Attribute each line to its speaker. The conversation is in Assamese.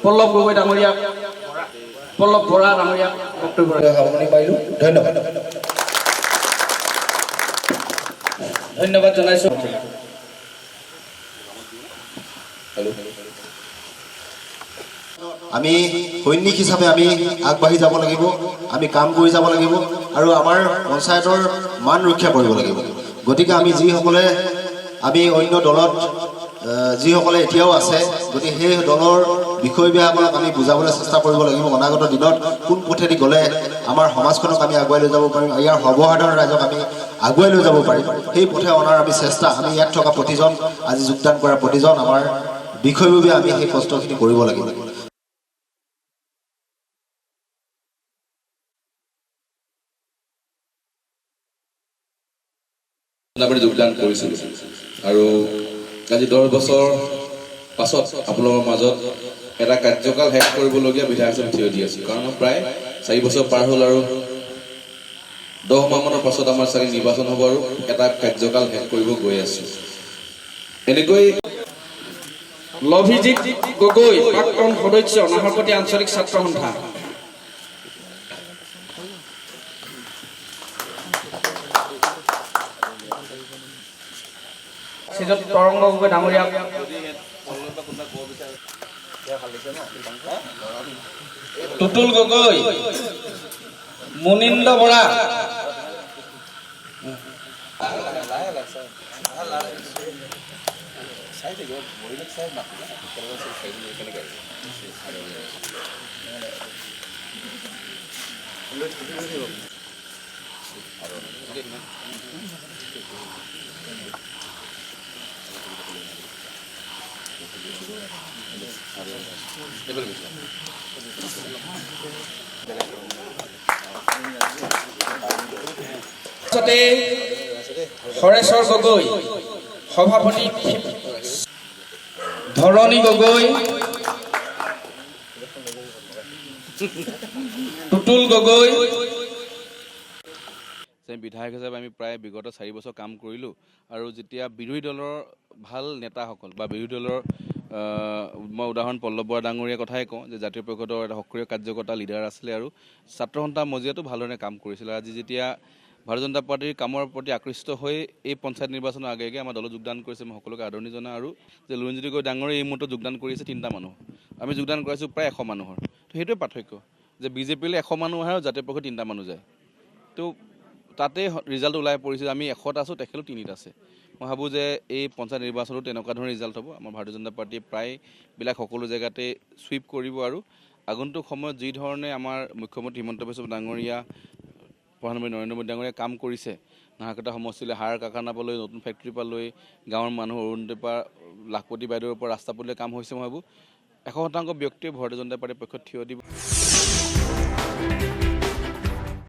Speaker 1: পল্লৱ গগৈ ডাঙৰীয়া, পল্লৱ বৰা ডাঙৰীয়া বক্তব্য সামৰণি মাৰিলোঁ। ধন্যবাদ। ধন্যবাদ জনাইছোঁ।
Speaker 2: আমি সৈনিক হিচাপে আমি আগবাঢ়ি যাব লাগিব, আমি কাম কৰি যাব লাগিব আৰু আমাৰ পঞ্চায়তৰ মান ৰক্ষা কৰিব লাগিব। গতিকে আমি যিসকলে আমি অন্য দলত যিসকলে এতিয়াও আছে, গতিকে সেই দলৰ বিষয়বিলাকক আমি বুজাবলৈ চেষ্টা কৰিব লাগিব। অনাগত দিনত কোন পথেদি গ'লে আমাৰ সমাজখনক আমি আগুৱাই লৈ যাব পাৰিম, ইয়াৰ সৰ্বসাধাৰণ ৰাইজক আমি আগুৱাই লৈ যাব পাৰিম, সেই পথে অনাৰ আমি চেষ্টা, আমি ইয়াত থকা প্ৰতিজন, আজি যোগদান কৰা প্ৰতিজন আমাৰ বিষয়ববীয়া আমি সেই কষ্টখিনি কৰিব লাগিব।
Speaker 3: যোগদান কৰিছিলোঁ আৰু আজি 10 বছৰ পাছত আপোনালোকৰ মাজত এটা কাৰ্যকাল শেষ কৰিবলগীয়া বিধায়ক হিচাপে থিয় দি আছোঁ। কাৰণ প্ৰায় 4 বছৰ পাৰ হ'ল আৰু 10 মাহমানৰ পাছত আমাৰ চাগে নিৰ্বাচন হ'ব আৰু এটা কাৰ্যকাল শেষ কৰিব গৈ আছোঁ। এনেকৈ
Speaker 1: লভিজিৎ গগৈ, প্ৰাক্তন সদস্য, নাহৰকটীয়া আঞ্চলিক ছাত্ৰ সন্থা। শ্ৰীযুত তৰংগ গগৈ ডাঙৰীয়া, টুটুল গগৈ, মুনীন্দ্ৰ বৰা, হৰেশ্বৰ গগৈ, সভাপতি ধৰণী গগৈ, টুটুল গগৈ।
Speaker 3: বিধায়ক হিচাপে আমি প্ৰায় বিগত 4 বছৰ কাম কৰিলোঁ আৰু যেতিয়া বিৰোধী দলৰ ভাল নেতাসকল বা বিৰোধী দলৰ মই উদাহৰণ পল্লৱ বৰা ডাঙৰীয়াৰ কথাই কওঁ যে জাতীয় পৰিষদৰ এটা সক্ৰিয় কাৰ্যকৰ্তা লিডাৰ আছিলে আৰু ছাত্ৰ সন্থা মজিয়াতো ভালধৰণে কাম কৰিছিলে। আজি যেতিয়া ভাৰতীয় জনতা পাৰ্টীৰ কামৰ প্ৰতি আকৃষ্ট হৈ এই পঞ্চায়ত নিৰ্বাচনৰ আগে আগে আমাৰ দলত যোগদান কৰিছে, মই সকলোকে আদৰণি জনাওঁ। আৰু যে লুৰিণজ্যোতি গগৈ ডাঙৰীয়া এই মুহূৰ্তত যোগদান কৰিছে 3টা মানুহ, আমি যোগদান কৰাইছোঁ প্ৰায় 100 মানুহৰ। তো সেইটোৱে পাৰ্থক্য যে বিজেপিলৈ 100 মানুহ আহে আৰু জাতীয় পৰিষদ 3টা মানুহ যায়। তো তাতে ৰিজাল্ট ওলাই পৰিছে, আমি 100ত আছোঁ, তেখেতেও 3ত আছে। মই ভাবোঁ যে এই পঞ্চায়ত নিৰ্বাচনতো তেনেকুৱা ধৰণৰ ৰিজাল্ট হ'ব। আমাৰ ভাৰতীয় জনতা পাৰ্টীয়ে প্ৰায়বিলাক সকলো জেগাতে চুইপ কৰিব আৰু আগন্তুক সময়ত যি ধৰণে আমাৰ মুখ্যমন্ত্ৰী হিমন্ত বিশ্ব ডাঙৰীয়া, প্ৰধানমন্ত্ৰী নৰেন্দ্ৰ মোদী ডাঙৰীয়াই কাম কৰিছে, নাহৰকটীয়া সমষ্টিলৈ হাড় কাৰখানাৰ পৰা লৈ, নতুন ফেক্টৰীৰ পৰা লৈ, গাঁৱৰ মানুহ অৰুণোদয়ৰ পৰা লাখপতি বাইদেউৰ পৰা ৰাস্তা পদূলিলৈ কাম হৈছে, মই ভাবোঁ 100% ব্যক্তিয়ে ভাৰতীয় জনতা পাৰ্টীৰ পক্ষত থিয় দিব।